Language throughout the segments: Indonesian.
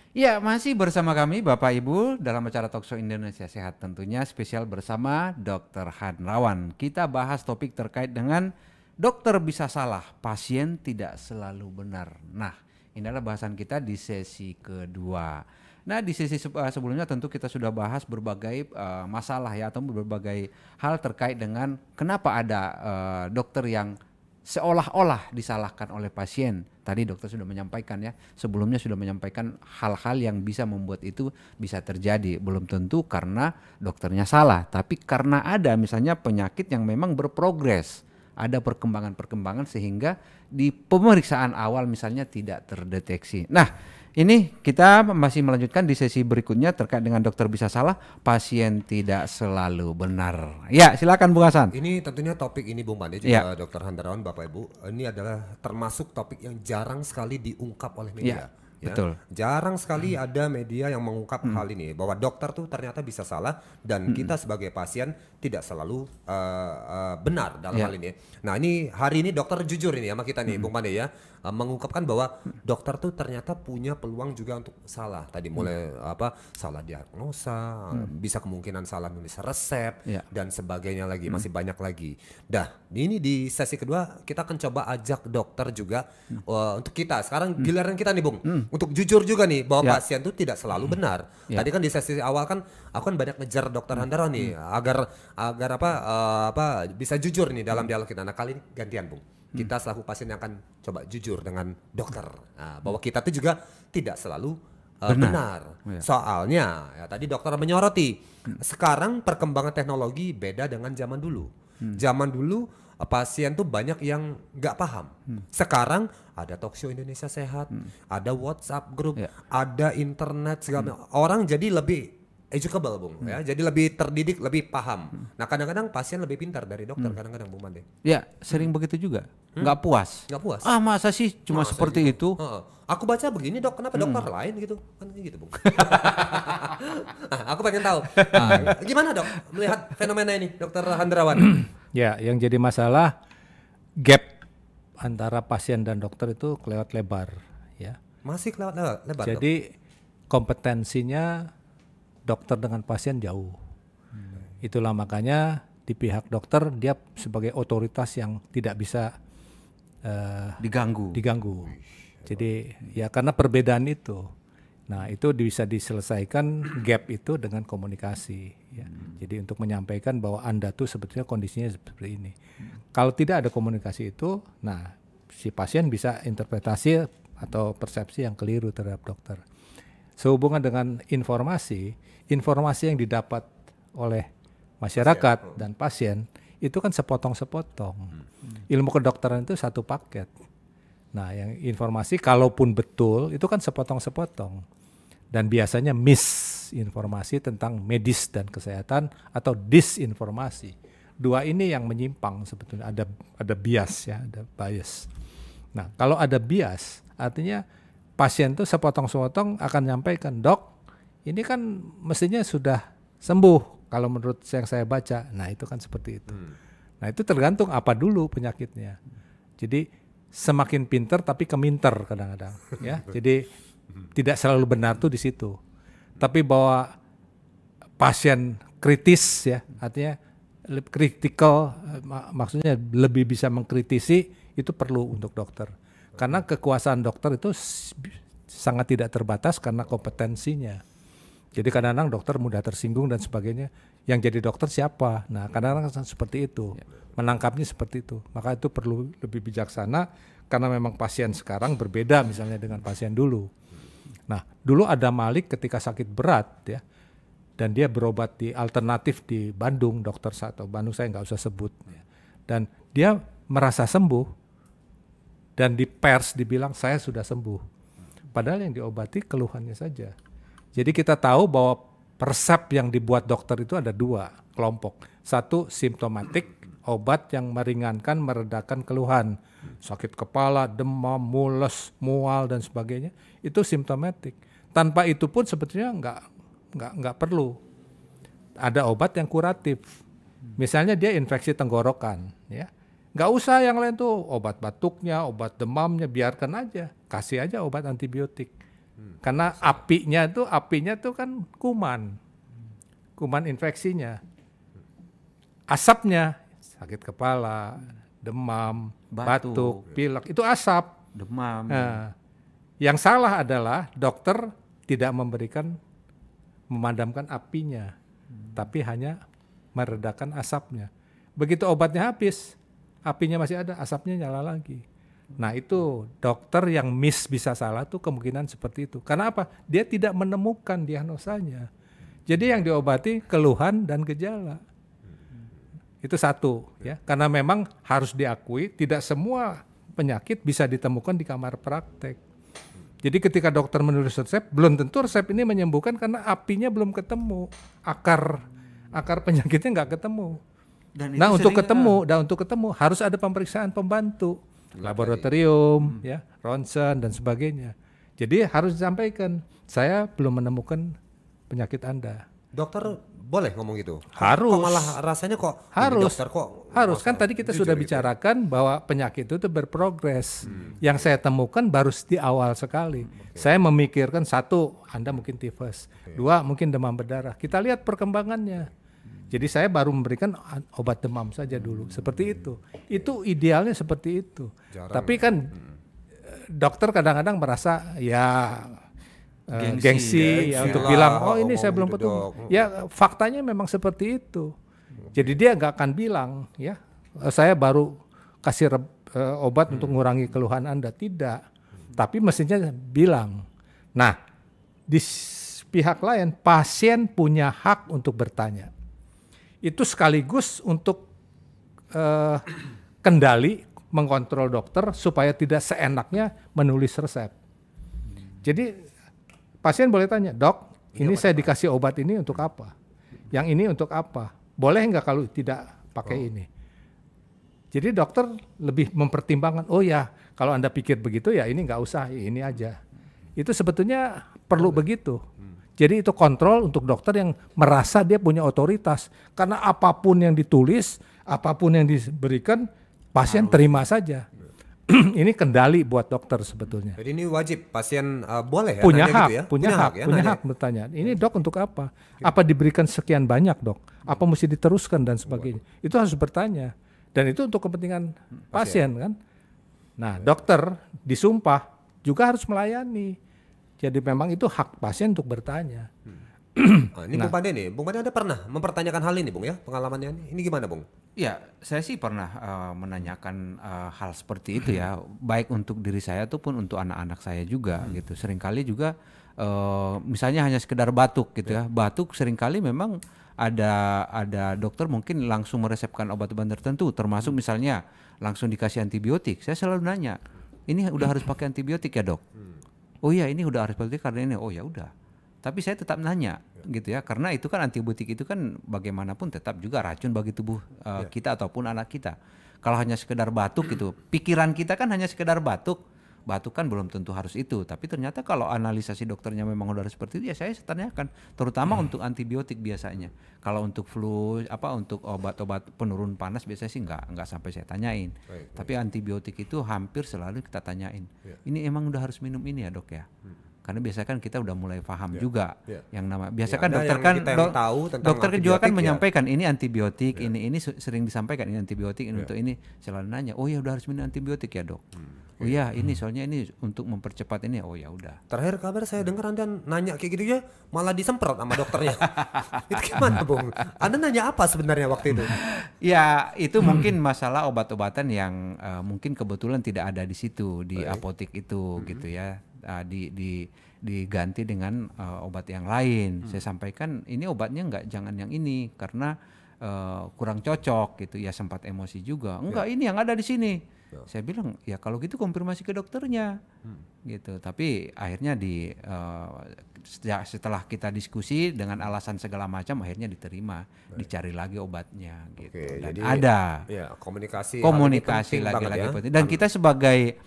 Ya, masih bersama kami Bapak Ibu dalam acara Talkshow Indonesia Sehat, tentunya spesial bersama Dr. Hendrawan. Kita bahas topik terkait dengan dokter bisa salah, pasien tidak selalu benar. Nah, ini adalah bahasan kita di sesi kedua. Nah, di sesi sebelumnya tentu kita sudah bahas berbagai masalah ya, atau berbagai hal terkait dengan kenapa ada dokter yang seolah-olah disalahkan oleh pasien. Tadi dokter sudah menyampaikan ya, sebelumnya sudah menyampaikan hal-hal yang bisa membuat itu bisa terjadi. Belum tentu karena dokternya salah, tapi karena ada misalnya penyakit yang memang berprogres. Ada perkembangan-perkembangan sehingga di pemeriksaan awal misalnya tidak terdeteksi. Nah, ini kita masih melanjutkan di sesi berikutnya terkait dengan dokter bisa salah, pasien tidak selalu benar. Ya, silakan Bung Hasan. Ini tentunya topik ini Bung Pande juga Dr. Hendrawan, Bapak Ibu. Ini adalah termasuk topik yang jarang sekali diungkap oleh media. Ya, betul. Jarang sekali ada media yang mengungkap hal ini bahwa dokter tuh ternyata bisa salah dan kita sebagai pasien tidak selalu benar dalam hal ini. Nah, ini hari ini dokter jujur ini sama kita nih Bung Pande ya, mengungkapkan bahwa dokter tuh ternyata punya peluang juga untuk salah. Tadi mulai salah diagnosa, bisa kemungkinan salah nulis resep dan sebagainya lagi, masih banyak lagi. Dah, ini di sesi kedua kita akan coba ajak dokter juga untuk kita. Sekarang giliran kita nih Bung. Untuk jujur juga nih bahwa pasien itu tidak selalu benar. Tadi kan di sesi awal kan aku kan banyak ngejar dokter Hendrawan nih agar bisa jujur nih dalam dialog kita. Nah, kali ini gantian Bung. Kita selaku pasien yang akan coba jujur dengan dokter. Nah, bahwa kita tuh juga tidak selalu benar. Soalnya ya, tadi dokter menyoroti sekarang perkembangan teknologi beda dengan zaman dulu. Zaman dulu pasien tuh banyak yang nggak paham. Sekarang ada Talkshow Indonesia Sehat, ada WhatsApp grup, ada internet segala orang jadi lebih educable Bung ya, jadi lebih terdidik, lebih paham. Nah, kadang-kadang pasien lebih pintar dari dokter kadang-kadang Bung Mande. Ya, sering begitu juga. Nggak puas. Nggak puas. Ah, masa sih cuma seperti itu? Aku baca begini Dok, kenapa dokter lain gitu? Kan gitu Bung. Aku pengen tahu. Gimana Dok melihat fenomena ini Dokter Hendrawan? Ya, yang jadi masalah gap antara pasien dan dokter itu kelewat lebar, ya. Masih kelewat lebar. Jadi kompetensinya dokter dengan pasien jauh. Itulah makanya di pihak dokter dia sebagai otoritas yang tidak bisa diganggu. Jadi ya karena perbedaan itu. Nah, itu bisa diselesaikan gap itu dengan komunikasi ya. Jadi untuk menyampaikan bahwa Anda tuh sebetulnya kondisinya seperti ini. Kalau tidak ada komunikasi itu, nah si pasien bisa interpretasi atau persepsi yang keliru terhadap dokter. Sehubungan dengan informasi yang didapat oleh masyarakat dan pasien itu kan sepotong-sepotong. Ilmu kedokteran itu satu paket. Nah, yang informasi kalaupun betul itu kan sepotong-sepotong. Dan biasanya misinformasi tentang medis dan kesehatan atau disinformasi. Dua ini yang menyimpang sebetulnya, ada bias ya, ada bias. Nah, kalau ada bias artinya pasien tuh sepotong-sepotong akan nyampaikan, "Dok, ini kan mestinya sudah sembuh kalau menurut yang saya baca." Nah, itu kan seperti itu. Nah, itu tergantung apa dulu penyakitnya. Jadi semakin pinter tapi keminter kadang-kadang ya. Jadi tidak selalu benar tuh di situ. Tapi bahwa pasien kritis ya, artinya kritikal, maksudnya lebih bisa mengkritisi, itu perlu untuk dokter. Karena kekuasaan dokter itu sangat tidak terbatas karena kompetensinya. Jadi kadang-kadang dokter mudah tersinggung dan sebagainya. Yang jadi dokter siapa? Nah, kadang-kadang seperti itu. Menangkapnya seperti itu. Maka itu perlu lebih bijaksana karena memang pasien sekarang berbeda misalnya dengan pasien dulu. Nah, dulu ada Malik ketika sakit berat ya. Dan dia berobat di alternatif di Bandung, dokter satu Bandung saya nggak usah sebut. Ya. Dan dia merasa sembuh dan di pers dibilang saya sudah sembuh. Padahal yang diobati keluhannya saja. Jadi kita tahu bahwa resep yang dibuat dokter itu ada dua kelompok. Satu simptomatik, obat yang meringankan, meredakan keluhan. Sakit kepala, demam, mules, mual dan sebagainya. Itu simptomatik. Tanpa itu pun sebetulnya nggak perlu. Ada obat yang kuratif. Misalnya dia infeksi tenggorokan, ya. Nggak usah yang lain tuh obat batuknya, obat demamnya, biarkan aja. Kasih aja obat antibiotik. Karena apinya tuh kan kuman infeksinya. Asapnya sakit kepala, demam, batuk, pilek, itu asap. Demam. Nah, yang salah adalah dokter tidak memadamkan apinya, tapi hanya meredakan asapnya. Begitu obatnya habis, apinya masih ada, asapnya nyala lagi. Nah itu dokter yang bisa salah tuh kemungkinan seperti itu. Karena apa? Dia tidak menemukan diagnosanya. Jadi yang diobati keluhan dan gejala. Itu satu ya. Karena memang harus diakui tidak semua penyakit bisa ditemukan di kamar praktek. Jadi ketika dokter menulis resep, belum tentu resep ini menyembuhkan karena apinya belum ketemu. Akar penyakitnya nggak ketemu. Nah untuk ketemu harus ada pemeriksaan pembantu. Laboratorium, ya, ronsen dan sebagainya. Jadi harus disampaikan, saya belum menemukan penyakit Anda. Dokter boleh ngomong gitu? Harus. Kok malah rasanya harus. Dokter kok harus kan tadi kita sudah bicarakan bahwa penyakit itu berprogres. Yang saya temukan baru di awal sekali. Saya memikirkan satu, Anda mungkin tifus. Dua, mungkin demam berdarah. Kita lihat perkembangannya. Jadi saya baru memberikan obat demam saja dulu, seperti itu. Itu idealnya seperti itu. Tapi kan dokter kadang-kadang merasa gengsi ya, untuk bilang, oh ini saya belum ketemu. Ya faktanya memang seperti itu. Jadi dia nggak akan bilang, ya saya baru kasih obat untuk mengurangi keluhan Anda. Tidak. Tapi mestinya bilang. Nah di pihak lain, pasien punya hak untuk bertanya. Itu sekaligus untuk kendali mengontrol dokter supaya tidak seenaknya menulis resep. Jadi pasien boleh tanya, dok, ini saya dikasih obat ini untuk apa? Yang ini untuk apa? Boleh nggak kalau tidak pakai ini? Jadi dokter lebih mempertimbangkan, oh ya kalau Anda pikir begitu ya ini nggak usah, ini aja. Itu sebetulnya perlu begitu. Jadi itu kontrol untuk dokter yang merasa dia punya otoritas. Karena apapun yang ditulis, apapun yang diberikan, pasien terima saja. Ini kendali buat dokter sebetulnya. Jadi ini wajib pasien boleh ya? Punya hak, gitu ya? punya hak bertanya. Ini dok untuk apa? Apa diberikan sekian banyak dok? Apa mesti diteruskan dan sebagainya? Itu harus bertanya. Dan itu untuk kepentingan pasien kan. Nah dokter disumpah juga harus melayani. Jadi memang itu hak pasien untuk bertanya. Ini Bung Pande nih, Bung Pande Anda pernah mempertanyakan hal ini Bung ya, pengalamannya ini gimana Bung? Ya, saya sih pernah menanyakan hal seperti itu ya, baik untuk diri saya ataupun untuk anak-anak saya juga gitu. Seringkali juga misalnya hanya sekedar batuk gitu ya, batuk seringkali memang ada dokter mungkin langsung meresepkan obat-obat tertentu, termasuk misalnya langsung dikasih antibiotik. Saya selalu nanya, ini udah harus pakai antibiotik ya dok? Oh iya ini udah harus antibiotik karena ini, oh ya udah. Tapi saya tetap nanya gitu ya, karena itu kan antibiotik itu kan bagaimanapun tetap juga racun bagi tubuh kita ataupun anak kita. Kalau hanya sekedar batuk gitu, pikiran kita kan hanya sekedar batuk kan belum tentu harus itu. Tapi ternyata kalau analisasi dokternya memang udah seperti itu, ya saya tanyakan, terutama untuk antibiotik biasanya. Kalau untuk flu, untuk obat-obat penurun panas biasanya sih nggak sampai saya tanyain. Tapi antibiotik itu hampir selalu kita tanyain. Ini emang udah harus minum ini ya dok ya? Karena biasanya kan kita udah mulai paham juga yang nama biasa kan dokter kan dokter juga kan menyampaikan ini antibiotik ini sering disampaikan ini antibiotik ini untuk ini selalu nanya oh ya udah harus minum antibiotik ya dok oh ya ini soalnya ini untuk mempercepat ini oh ya udah. Terakhir kabar saya dengar Anda nanya kayak gitu ya malah disemprot sama dokternya. Itu gimana Bung? Anda nanya apa sebenarnya waktu itu? Ya itu mungkin masalah obat-obatan yang mungkin kebetulan tidak ada di situ di apotek itu gitu ya. Diganti dengan obat yang lain. Saya sampaikan ini obatnya jangan yang ini karena kurang cocok gitu ya, sempat emosi juga. Enggak ini yang ada di sini. Saya bilang ya kalau gitu konfirmasi ke dokternya gitu. Tapi akhirnya setelah kita diskusi dengan alasan segala macam akhirnya diterima, dicari lagi obatnya gitu. Dan jadi, ada komunikasi lagi-lagi penting. Dan kita sebagai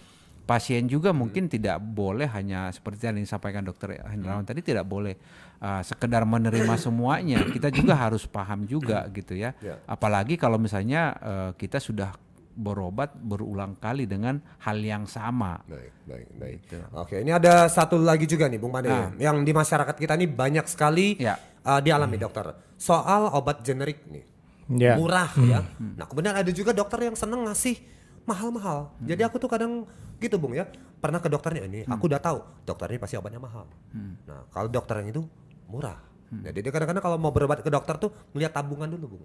pasien juga mungkin tidak boleh hanya seperti yang disampaikan Dokter Hendrawan tadi, tidak boleh sekedar menerima semuanya. Kita juga harus paham juga gitu ya. Apalagi kalau misalnya kita sudah berobat berulang kali dengan hal yang sama. Baik. Gitu. Oke, ini ada satu lagi juga nih Bung Pande, yang di masyarakat kita nih banyak sekali dialami dokter. Soal obat generik nih, murah ya. Nah kemudian ada juga dokter yang seneng ngasih mahal-mahal. Jadi aku tuh kadang gitu Bung ya, pernah ke dokternya ini, aku udah tahu dokternya pasti obatnya mahal. Nah kalau dokter yang itu murah. Jadi dia kadang-kadang kalau mau berobat ke dokter tuh ngeliat tabungan dulu Bung.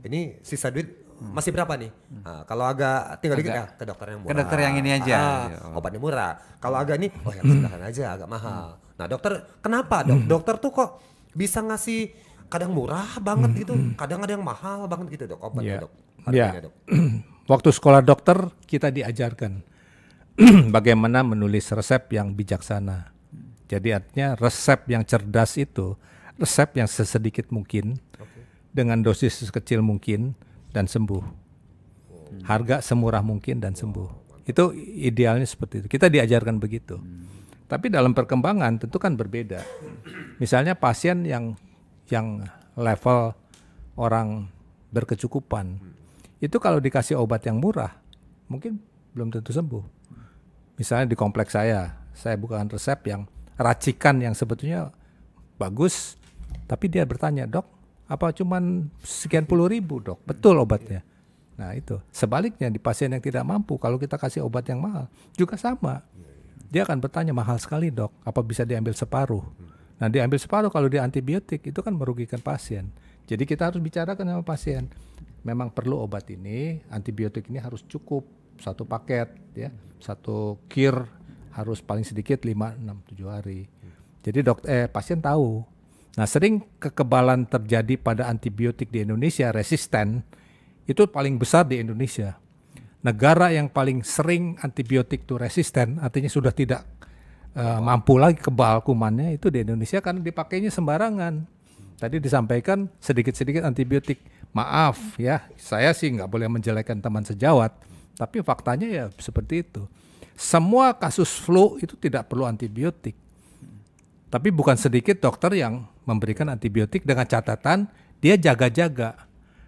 Ini sisa duit masih berapa nih? Nah, kalau agak tinggal dikit ya ke dokter yang murah. Ke dokter yang ini aja. Obatnya murah. Kalau agak ini, yang sedangkan aja agak mahal. Nah dokter, kenapa dok? Dokter tuh kok bisa ngasih kadang murah banget gitu, kadang ada yang mahal banget gitu dok obatnya dok. Harganya, dok. Waktu sekolah dokter kita diajarkan bagaimana menulis resep yang bijaksana. Jadi artinya resep yang cerdas itu resep yang sesedikit mungkin dengan dosis sekecil mungkin dan sembuh. Harga semurah mungkin dan sembuh. Itu idealnya seperti itu. Kita diajarkan begitu. Tapi dalam perkembangan tentu kan berbeda. Misalnya pasien yang level orang berkecukupan, itu kalau dikasih obat yang murah, mungkin belum tentu sembuh. Misalnya di kompleks saya bukakan resep yang racikan yang sebetulnya bagus, tapi dia bertanya, dok, apa cuman sekian puluh ribu dok? Betul obatnya. Nah itu. Sebaliknya di pasien yang tidak mampu, kalau kita kasih obat yang mahal, juga sama. Dia akan bertanya, mahal sekali dok, apa bisa diambil separuh? Nah diambil separuh kalau dia antibiotik, itu kan merugikan pasien. Jadi kita harus bicarakan sama pasien. Memang perlu obat ini, antibiotik ini harus cukup, satu paket, ya, satu kir harus paling sedikit 5, 6, 7 hari. Jadi pasien tahu. Nah sering kekebalan terjadi pada antibiotik di Indonesia, resisten, itu paling besar di Indonesia. Negara yang paling sering antibiotik itu resisten, artinya sudah tidak mampu lagi kebal kumannya, itu di Indonesia karena dipakainya sembarangan. Tadi disampaikan sedikit-sedikit antibiotik. Maaf ya, saya sih nggak boleh menjelekkan teman sejawat, tapi faktanya ya seperti itu. Semua kasus flu itu tidak perlu antibiotik. Tapi bukan sedikit dokter yang memberikan antibiotik dengan catatan dia jaga-jaga.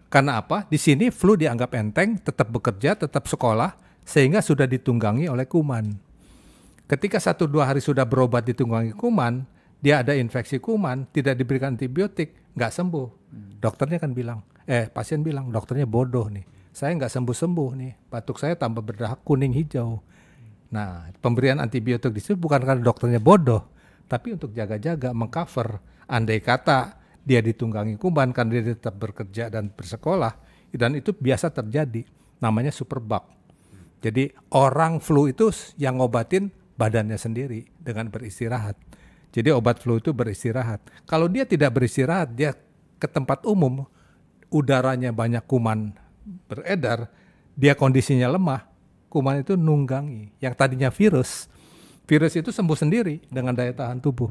Karena apa? Di sini flu dianggap enteng, tetap bekerja, tetap sekolah, sehingga sudah ditunggangi oleh kuman. Ketika 1-2 hari sudah berobat ditunggangi kuman, dia ada infeksi kuman, tidak diberikan antibiotik, nggak sembuh. Dokternya kan bilang, pasien bilang, dokternya bodoh nih. Saya nggak sembuh-sembuh nih, batuk saya tambah berdahak kuning hijau. Nah, pemberian antibiotik di situ bukan karena dokternya bodoh, tapi untuk jaga-jaga, mengcover. Andai kata dia ditunggangi kuman karena dia tetap bekerja dan bersekolah, dan itu biasa terjadi, namanya superbug. Jadi orang flu itu yang ngobatin badannya sendiri dengan beristirahat. Jadi obat flu itu beristirahat. Kalau dia tidak beristirahat, dia ke tempat umum, udaranya banyak kuman beredar, dia kondisinya lemah, kuman itu nunggangi. Yang tadinya virus itu sembuh sendiri dengan daya tahan tubuh.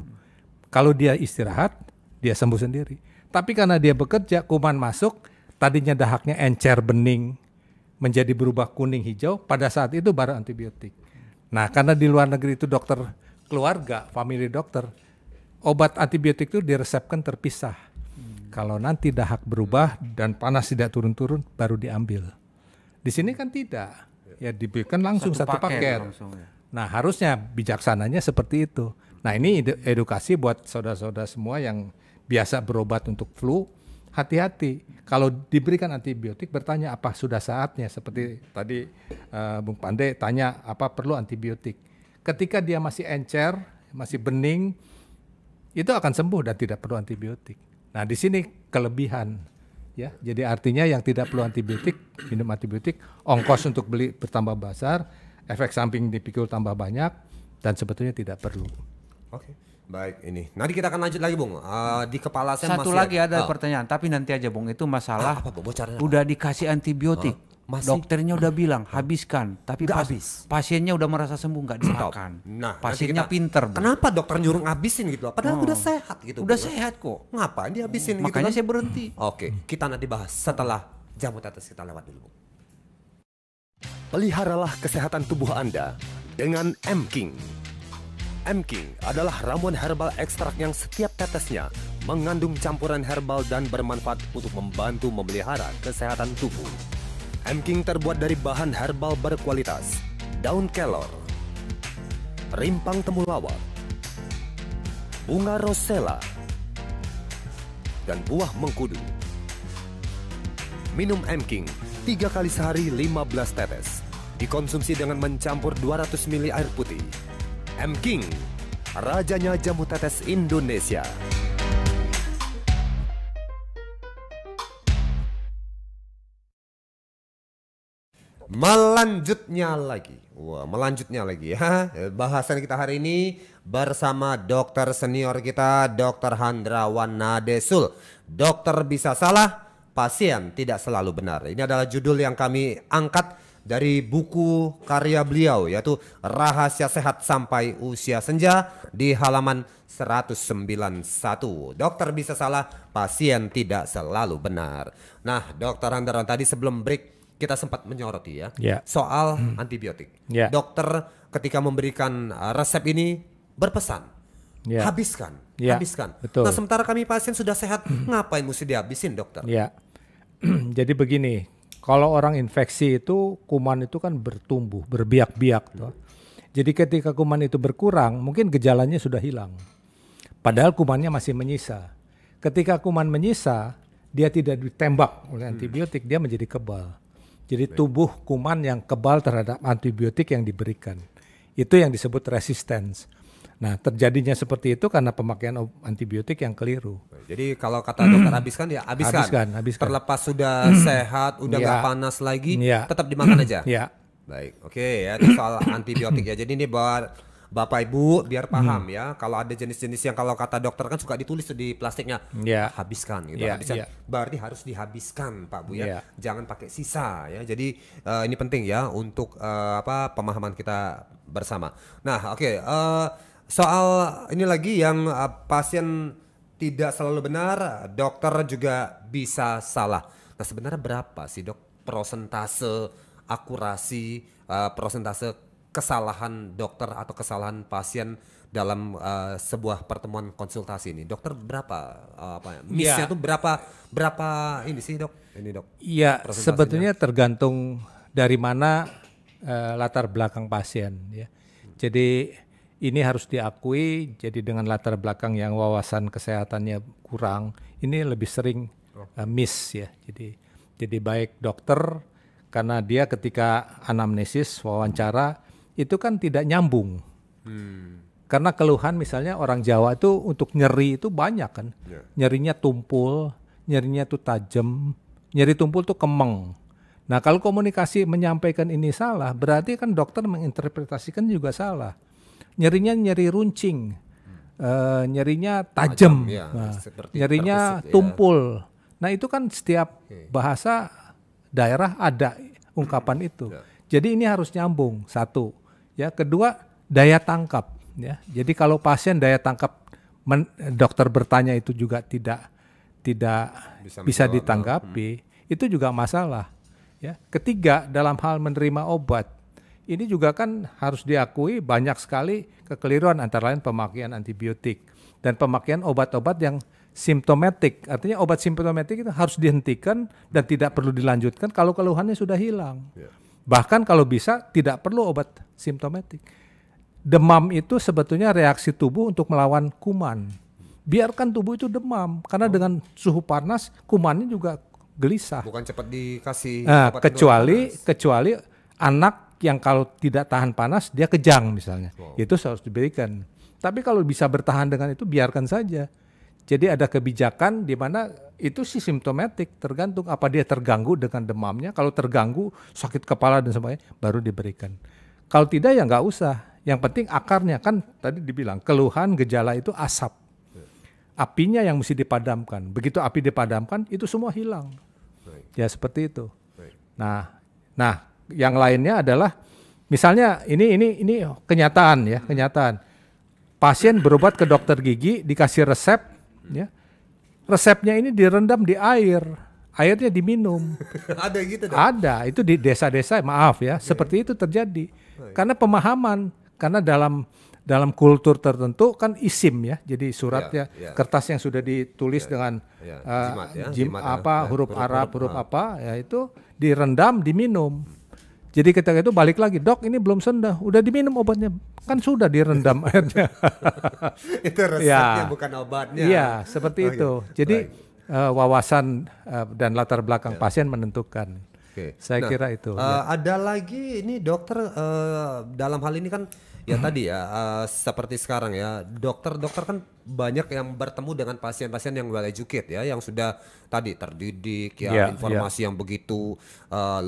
Kalau dia istirahat, dia sembuh sendiri. Tapi karena dia bekerja, kuman masuk, tadinya dahaknya encer bening, menjadi berubah kuning hijau, pada saat itu baru antibiotik. Nah karena di luar negeri itu dokter keluarga, family dokter, obat antibiotik itu diresepkan terpisah. Kalau nanti dahak berubah dan panas tidak turun-turun, baru diambil. Di sini kan tidak, ya diberikan langsung satu paket. Langsung, ya. Nah harusnya bijaksananya seperti itu. Nah ini edukasi buat saudara-saudara semua yang biasa berobat untuk flu, hati-hati. Kalau diberikan antibiotik bertanya apa sudah saatnya. Seperti tadi Bung Pande tanya apa perlu antibiotik. Ketika dia masih encer, masih bening, itu akan sembuh dan tidak perlu antibiotik. Nah di sini kelebihan. Ya, jadi artinya yang tidak perlu antibiotik, minum antibiotik, ongkos untuk beli bertambah besar, efek samping dipikul tambah banyak, dan sebetulnya tidak perlu. Oke, baik ini. Nanti kita akan lanjut lagi Bung. Di kepala saya Satu masih lagi ada pertanyaan, tapi nanti aja Bung, itu masalah bocorannya udah dikasih antibiotik, dokternya udah bilang habiskan, tapi pasiennya udah merasa sembuh nggak dimakan. Nah, pasiennya pinter. Kenapa dokter nyuruh ngabisin gitu? Padahal udah sehat gitu. Udah sehat kok. Ngapain dihabisin gitu? Makanya kan? saya berhenti. Oke, kita nanti bahas setelah jamu tetes kita lewat dulu. Peliharalah kesehatan tubuh Anda dengan M-King. M-King adalah ramuan herbal ekstrak yang setiap tetesnya mengandung campuran herbal dan bermanfaat untuk membantu memelihara kesehatan tubuh. M-King terbuat dari bahan herbal berkualitas, daun kelor, rimpang temulawak, bunga rosella, dan buah mengkudu. Minum M-King 3 kali sehari 15 tetes. Dikonsumsi dengan mencampur 200 ml air putih. M-King, rajanya jamu tetes Indonesia. Melanjutnya lagi ya. Bahasan kita hari ini bersama dokter senior kita, Dr. Handrawan Nadesul. Dokter bisa salah, pasien tidak selalu benar. Ini adalah judul yang kami angkat dari buku karya beliau, yaitu Rahasia Sehat Sampai Usia Senja di halaman 191. Dokter bisa salah, pasien tidak selalu benar. Nah, Dokter Handrawan, tadi sebelum break kita sempat menyoroti soal antibiotik. Dokter ketika memberikan resep ini berpesan, habiskan. Betul. Nah, sementara kami pasien sudah sehat, ngapain mesti dihabisin, dokter? Jadi begini, kalau orang infeksi itu kuman itu kan bertumbuh, berbiak-biak tuh. Jadi ketika kuman itu berkurang, mungkin gejalanya sudah hilang. Padahal kumannya masih menyisa. Ketika kuman menyisa, dia tidak ditembak oleh antibiotik, dia menjadi kebal. Jadi tubuh kuman yang kebal terhadap antibiotik yang diberikan. Itu yang disebut resistance. Nah, terjadinya seperti itu karena pemakaian antibiotik yang keliru. Jadi kalau kata dokter habiskan, ya habiskan. Terlepas sudah sehat, udah nggak panas lagi, tetap dimakan aja. Baik, oke ya, itu soal antibiotik ya. Jadi ini buat Bapak Ibu biar paham ya. Kalau ada jenis-jenis yang kalau kata dokter kan suka ditulis tuh di plastiknya, habiskan gitu. Berarti harus dihabiskan, Pak Bu ya. Jangan pakai sisa ya. Jadi ini penting ya untuk pemahaman kita bersama. Nah, soal ini lagi yang pasien tidak selalu benar, dokter juga bisa salah. Nah, sebenarnya berapa sih, Dok, persentase akurasi, persentase kesalahan dokter atau kesalahan pasien dalam sebuah pertemuan konsultasi ini? Dokter berapa miss-nya tuh berapa ini sih, Dok? Ini, Dok. Iya, sebetulnya tergantung dari mana latar belakang pasien ya. Jadi ini harus diakui, jadi dengan latar belakang yang wawasan kesehatannya kurang, ini lebih sering miss ya. Jadi baik dokter, karena dia ketika anamnesis wawancara itu kan tidak nyambung. Karena keluhan misalnya orang Jawa itu untuk nyeri itu banyak kan. Nyerinya tumpul, nyerinya itu tajam, nyeri tumpul tuh kemeng. Nah, kalau komunikasi menyampaikan ini salah, berarti kan dokter menginterpretasikan juga salah. Nyerinya nyeri runcing, nyerinya tajam, nyerinya tumpul. Nah, itu kan setiap bahasa daerah ada ungkapan itu. Jadi ini harus nyambung, satu. Ya, kedua, daya tangkap ya. Jadi kalau pasien daya tangkap dokter bertanya itu juga tidak bisa ditanggapi, itu juga masalah ya. Ketiga, dalam hal menerima obat, ini juga kan harus diakui banyak sekali kekeliruan, antara lain pemakaian antibiotik dan pemakaian obat-obat yang simptomatik. Artinya obat simptomatik itu harus dihentikan dan tidak perlu dilanjutkan kalau keluhannya sudah hilang. Bahkan kalau bisa tidak perlu obat simptomatik. Demam itu sebetulnya reaksi tubuh untuk melawan kuman. Biarkan tubuh itu demam, karena dengan suhu panas kumannya juga gelisah. Bukan cepat dikasih obat kecuali anak yang kalau tidak tahan panas dia kejang misalnya. Itu harus diberikan. Tapi kalau bisa bertahan dengan itu biarkan saja. Jadi ada kebijakan di mana itu sih simptomatik, tergantung apa dia terganggu dengan demamnya. Kalau terganggu sakit kepala dan sebagainya baru diberikan. Kalau tidak ya nggak usah. Yang penting akarnya, kan tadi dibilang keluhan gejala itu asap. Apinya yang mesti dipadamkan. Begitu api dipadamkan itu semua hilang. Ya seperti itu. Nah yang lainnya adalah misalnya ini kenyataan ya, kenyataan. Pasien berobat ke dokter gigi, dikasih resep ya. Resepnya ini direndam di air. Airnya diminum. Ada gitu dong? Ada, itu di desa-desa, maaf ya, seperti itu terjadi. Karena pemahaman, karena dalam dalam kultur tertentu kan isim ya, jadi suratnya kertas yang sudah ditulis dengan huruf Arab, huruf apa, ya itu direndam, diminum. Jadi ketika itu balik lagi, dok ini belum sendah, udah diminum obatnya, kan sudah direndam airnya. Itu resepnya bukan obatnya. Iya, seperti itu. Jadi wawasan dan latar belakang pasien menentukan. Saya kira itu. Ada lagi ini dokter dalam hal ini kan ya tadi ya seperti sekarang ya dokter kan banyak yang bertemu dengan pasien-pasien yang well educated ya, yang sudah tadi terdidik ya, informasi yang begitu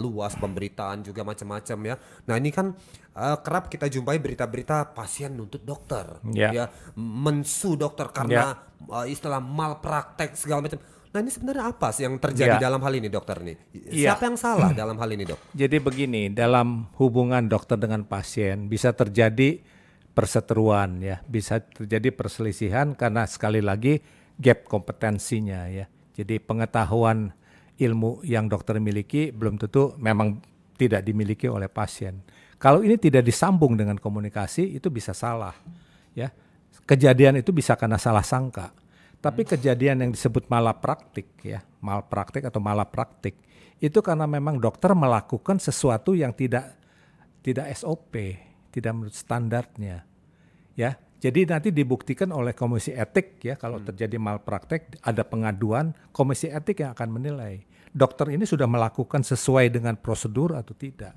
luas, pemberitaan juga macam-macam ya. Nah ini kan kerap kita jumpai berita-berita pasien nuntut dokter ya, mensu dokter karena istilah malpraktek segala macam. Nah ini sebenarnya apa sih yang terjadi dalam hal ini dokter nih? Siapa yang salah dalam hal ini dok? Jadi begini, dalam hubungan dokter dengan pasien bisa terjadi perseteruan ya, bisa terjadi perselisihan karena sekali lagi gap kompetensinya ya. Jadi pengetahuan ilmu yang dokter miliki belum tentu memang tidak dimiliki oleh pasien. Kalau ini tidak disambung dengan komunikasi itu bisa salah ya. Kejadian itu bisa karena salah sangka. Tapi kejadian yang disebut malapraktik ya, malpraktik atau malapraktik itu karena memang dokter melakukan sesuatu yang tidak SOP, tidak menurut standarnya. Ya. Jadi nanti dibuktikan oleh komisi etik ya, kalau terjadi malpraktik ada pengaduan, komisi etik yang akan menilai dokter ini sudah melakukan sesuai dengan prosedur atau tidak.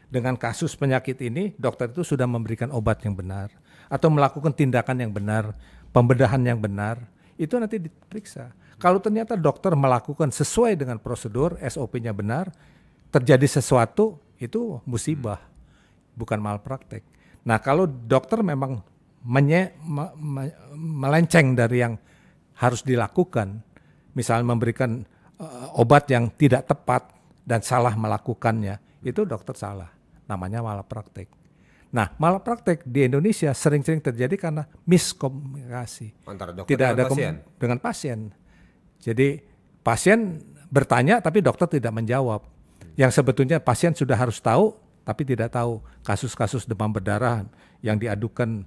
Dengan kasus penyakit ini dokter itu sudah memberikan obat yang benar atau melakukan tindakan yang benar, pembedahan yang benar. Itu nanti diperiksa. Kalau ternyata dokter melakukan sesuai dengan prosedur, SOP-nya benar, terjadi sesuatu, itu musibah, bukan malpraktek. Nah kalau dokter memang melenceng dari yang harus dilakukan, misalnya memberikan obat yang tidak tepat dan salah melakukannya, itu dokter salah, namanya malpraktek. Nah, malpraktek di Indonesia sering-sering terjadi karena miskomunikasi. Antara dokter tidak dengan ada pasien. Dengan pasien. Jadi pasien bertanya tapi dokter tidak menjawab. Yang sebetulnya pasien sudah harus tahu tapi tidak tahu kasus-kasus demam berdarah yang diadukan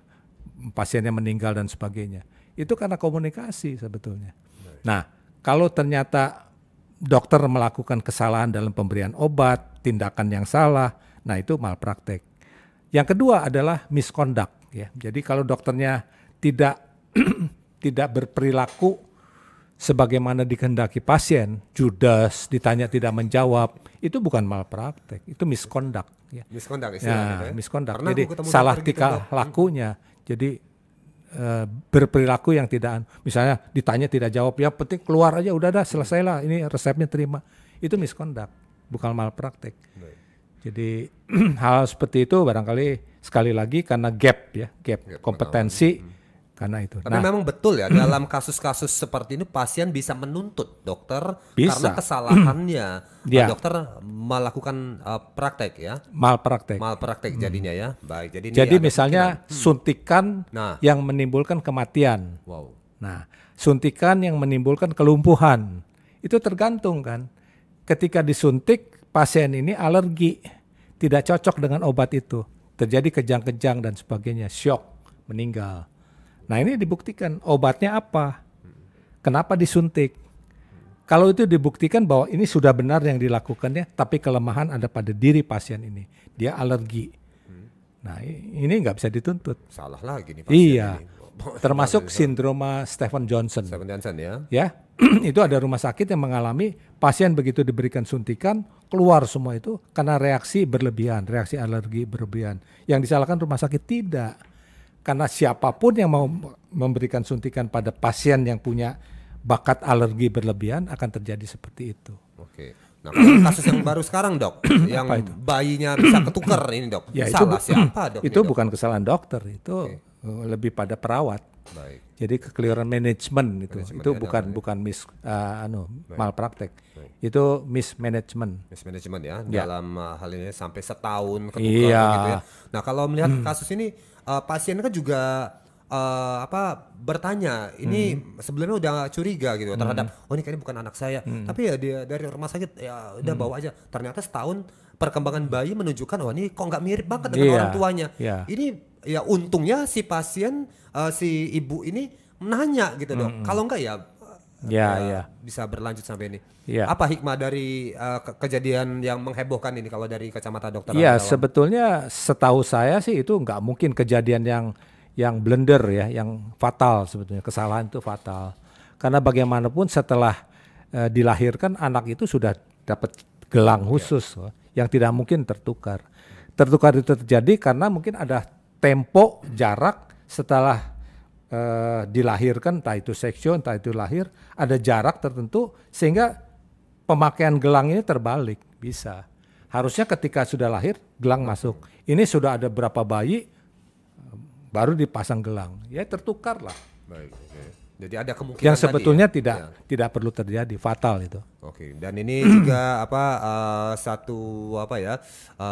pasiennya meninggal dan sebagainya. Itu karena komunikasi sebetulnya. Nah, kalau ternyata dokter melakukan kesalahan dalam pemberian obat, tindakan yang salah, nah itu malpraktek. Yang kedua adalah misconduct ya. Jadi kalau dokternya tidak berperilaku sebagaimana dikehendaki pasien, judes, ditanya tidak menjawab, itu bukan malpraktek, itu misconduct ya. Misconduct istilahnya. Misconduct. Jadi salah tingkah lakunya. Jadi berperilaku yang tidak, misalnya ditanya tidak jawab, ya penting keluar aja udah selesailah, ini resepnya terima. Itu misconduct, bukan malpraktek. Jadi hal seperti itu barangkali sekali lagi karena gap kompetensi karena itu. Tapi memang betul ya dalam kasus-kasus seperti ini pasien bisa menuntut dokter karena kesalahannya dokter melakukan praktek ya. Malpraktek jadinya ya. Baik. Jadi misalnya suntikan yang menimbulkan kematian. Wow. Nah, suntikan yang menimbulkan kelumpuhan itu tergantung kan. Ketika disuntik pasien ini alergi, tidak cocok dengan obat itu, terjadi kejang-kejang dan sebagainya, shock, meninggal. Nah ini dibuktikan obatnya apa, kenapa disuntik. Kalau itu dibuktikan bahwa ini sudah benar yang dilakukannya, tapi kelemahan ada pada diri pasien ini, dia alergi. Nah ini nggak bisa dituntut. Salah lagi nih pasien ini. Termasuk sindroma Stephen Johnson. Stephen Johnson ya. Ya, itu ada rumah sakit yang mengalami pasien begitu diberikan suntikan keluar semua itu karena reaksi berlebihan, reaksi alergi berlebihan. Yang disalahkan rumah sakit tidak, karena siapapun yang mau memberikan suntikan pada pasien yang punya bakat alergi berlebihan akan terjadi seperti itu. Oke. Nah kasus yang baru sekarang dok, yang bayinya bisa ketukar ini dok, ya, salah siapa dok? Itu bukan kesalahan dokter, itu lebih pada perawat. Baik. Jadi kekeliruan manajemen itu bukan malpraktek. Itu mismanagement. Mismanagement ya, dalam hal ini sampai setahun ketukar gitu ya. Nah kalau melihat kasus ini pasien kan juga bertanya, ini sebelumnya udah curiga gitu terhadap ini kayaknya bukan anak saya, tapi ya dia dari rumah sakit ya udah bawa aja. Ternyata setahun perkembangan bayi menunjukkan ini kok nggak mirip banget dengan orang tuanya. Ini ya untungnya si pasien si ibu ini nanya gitu dok. Kalau enggak ya bisa berlanjut sampai ini. Ya. Apa hikmah dari kejadian yang menghebohkan ini kalau dari kacamata dokter? Iya, sebetulnya setahu saya sih itu nggak mungkin kejadian yang blunder ya, yang fatal sebetulnya. Kesalahan itu fatal. Karena bagaimanapun setelah dilahirkan anak itu sudah dapat gelang khusus yang tidak mungkin tertukar. Tertukar itu terjadi karena mungkin ada tempo jarak setelah dilahirkan, entah itu seksio, entah itu lahir, ada jarak tertentu sehingga pemakaian gelang ini terbalik, bisa. Harusnya ketika sudah lahir gelang masuk. Ini sudah ada berapa bayi baru dipasang gelang, ya tertukar lah. Baik, oke. Jadi ada kemungkinan yang sebetulnya tadi, tidak perlu terjadi, fatal itu. Oke, dan ini juga satu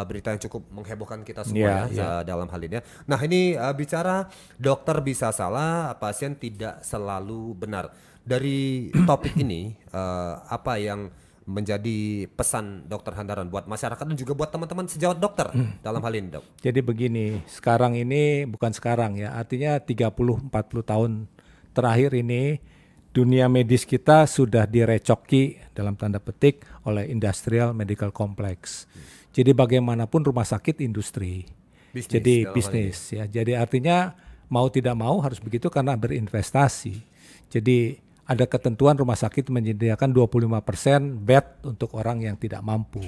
berita yang cukup menghebohkan kita semua dalam hal ini. Nah ini bicara dokter bisa salah, pasien tidak selalu benar. Dari topik ini apa yang menjadi pesan Dokter Handaran buat masyarakat dan juga buat teman-teman sejawat dokter dalam hal ini, dok? Jadi begini, sekarang ini bukan sekarang ya, artinya 30-40 tahun terakhir ini dunia medis kita sudah direcoki dalam tanda petik oleh industrial medical complex. Jadi bagaimanapun rumah sakit industri. Jadi bisnis ya. Jadi artinya mau tidak mau harus begitu karena berinvestasi. Jadi ada ketentuan rumah sakit menyediakan 25% bed untuk orang yang tidak mampu.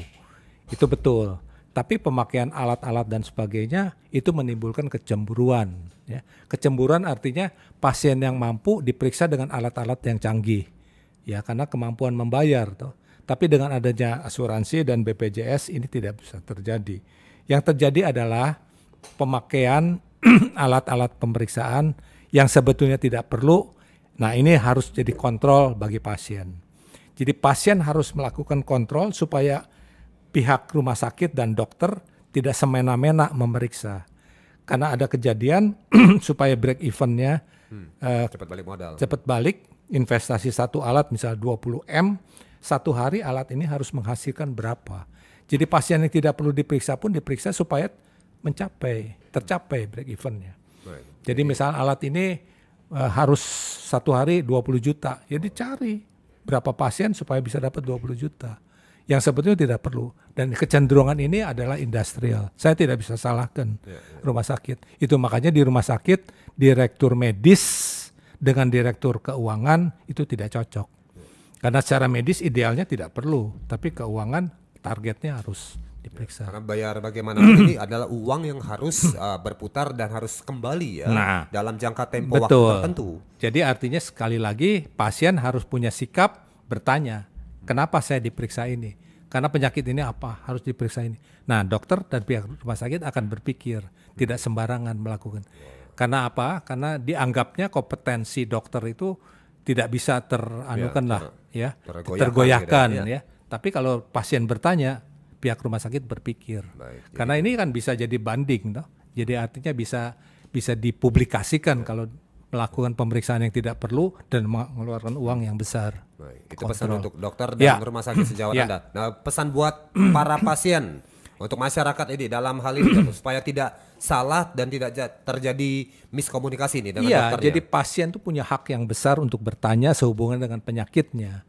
Itu betul. Tapi pemakaian alat-alat dan sebagainya itu menimbulkan kecemburuan. Ya. Kecemburuan artinya pasien yang mampu diperiksa dengan alat-alat yang canggih. Ya, karena kemampuan membayar. Toh. Tapi dengan adanya asuransi dan BPJS ini tidak bisa terjadi. Yang terjadi adalah pemakaian alat-alat pemeriksaan yang sebetulnya tidak perlu. Nah ini harus jadi kontrol bagi pasien. Jadi pasien harus melakukan kontrol supaya pihak rumah sakit dan dokter tidak semena-mena memeriksa. Karena ada kejadian supaya break even-nya cepat balik modal. Cepat balik, investasi satu alat misalnya 20 M, satu hari alat ini harus menghasilkan berapa. Jadi pasien yang tidak perlu diperiksa pun diperiksa supaya tercapai break even-nya. Jadi misal alat ini harus satu hari 20 juta, ya dicari berapa pasien supaya bisa dapat 20 juta. Yang sebetulnya tidak perlu. Dan kecenderungan ini adalah industrial. Saya tidak bisa salahkan rumah sakit. Itu makanya di rumah sakit, direktur medis dengan direktur keuangan itu tidak cocok. Karena secara medis idealnya tidak perlu. Tapi keuangan targetnya harus diperiksa. Karena bayar bagaimanapun ini adalah uang yang harus berputar dan harus kembali ya dalam jangka tempo waktu tertentu. Jadi artinya sekali lagi pasien harus punya sikap bertanya. Kenapa saya diperiksa ini? Karena penyakit ini apa? Harus diperiksa ini. Nah, dokter dan pihak rumah sakit akan berpikir, tidak sembarangan melakukan. Karena apa? Karena dianggapnya kompetensi dokter itu tidak bisa tergoyahkan ya. Tapi kalau pasien bertanya, pihak rumah sakit berpikir. Karena ini kan bisa jadi banding, toh. Jadi artinya bisa dipublikasikan kalau melakukan pemeriksaan yang tidak perlu dan mengeluarkan uang yang besar. Itu pesan untuk dokter dan rumah sakit sejawat Anda. Nah, pesan buat para pasien untuk masyarakat ini dalam hal ini supaya tidak salah dan tidak terjadi miskomunikasi ini dengan dokternya. Jadi pasien itu punya hak yang besar untuk bertanya sehubungan dengan penyakitnya.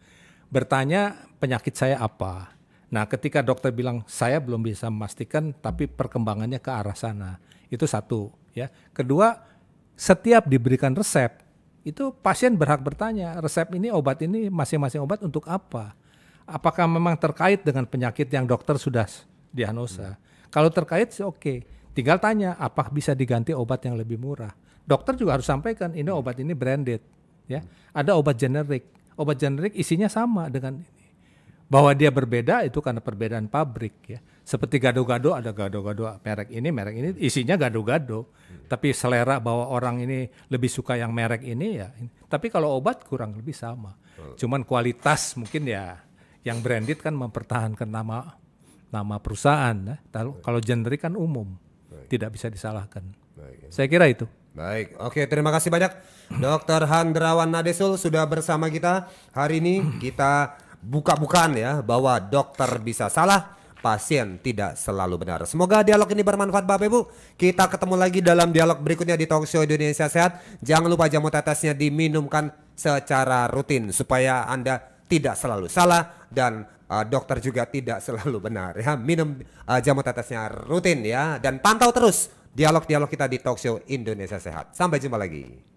Bertanya penyakit saya apa. Nah, ketika dokter bilang saya belum bisa memastikan tapi perkembangannya ke arah sana. Itu satu ya. Kedua, setiap diberikan resep, itu pasien berhak bertanya, resep ini, obat ini, masing-masing obat untuk apa? Apakah memang terkait dengan penyakit yang dokter sudah diagnosa? Kalau terkait sih oke. Tinggal tanya, apa bisa diganti obat yang lebih murah? Dokter juga harus sampaikan, ini obat ini branded. Ya, ada obat generik. Obat generik isinya sama dengan ini. Bahwa dia berbeda itu karena perbedaan pabrik ya. Seperti gado-gado, ada gado-gado merek ini isinya gado-gado. Tapi selera bahwa orang ini lebih suka yang merek ini ya. Tapi kalau obat kurang lebih sama. Cuman kualitas mungkin ya yang branded kan mempertahankan nama perusahaan ya. Kalau generik kan umum. Tidak bisa disalahkan. Saya kira itu. Baik, oke, terima kasih banyak Dr. Handrawan Nadesul sudah bersama kita. Hari ini kita buka-bukaan ya bahwa dokter bisa salah, pasien tidak selalu benar. Semoga dialog ini bermanfaat Bapak Ibu. Kita ketemu lagi dalam dialog berikutnya di Talkshow Indonesia Sehat. Jangan lupa jamu tetesnya diminumkan secara rutin supaya Anda tidak selalu salah dan dokter juga tidak selalu benar ya. Minum jamu tetesnya rutin ya, dan pantau terus dialog-dialog kita di Talkshow Indonesia Sehat. Sampai jumpa lagi.